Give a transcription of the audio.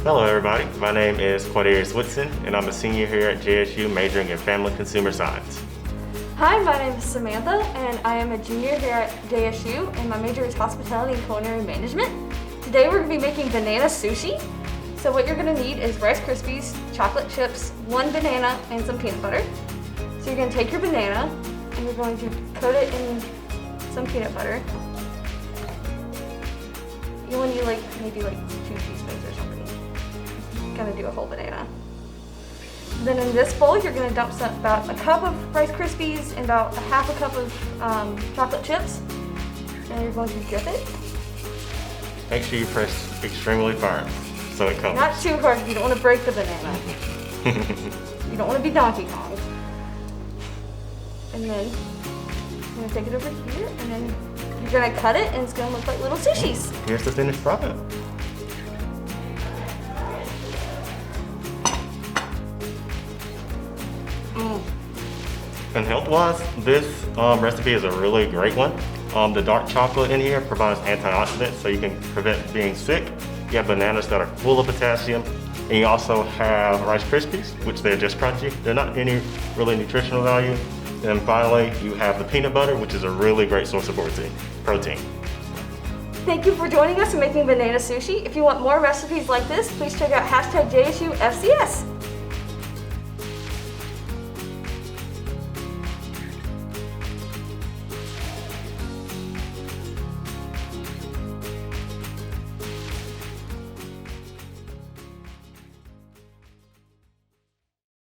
Hello everybody, my name is Quadarius Whitson and I'm a senior here at JSU majoring in Family Consumer Science. Hi, my name is Samantha and I am a junior here at JSU and my major is Hospitality and Culinary Management. Today we're going to be making banana sushi. So what you're going to need is Rice Krispies, chocolate chips, 1 banana, and some peanut butter. So you're going to take your banana and you're going to coat it in some peanut butter. You want to maybe 2 teaspoons or something. Gonna do a whole banana. Then in this bowl, you're gonna dump about a cup of Rice Krispies and about a half a cup of chocolate chips. And you're going to dip it. Make sure you press extremely firm so it comes. Not too hard, you don't want to break the banana. You don't want to be Donkey Kong. And then I'm gonna take it over here, and then you're gonna cut it, and it's gonna look like little sushis. Here's the finished product. And health-wise, this recipe is a really great one. The dark chocolate in here provides antioxidants so you can prevent being sick. You have bananas that are full of potassium, and you also have Rice Krispies, which they're just crunchy. They're not any really nutritional value. And finally, you have the peanut butter, which is a really great source of protein. Thank you for joining us in making banana sushi. If you want more recipes like this, please check out #JSUFCS.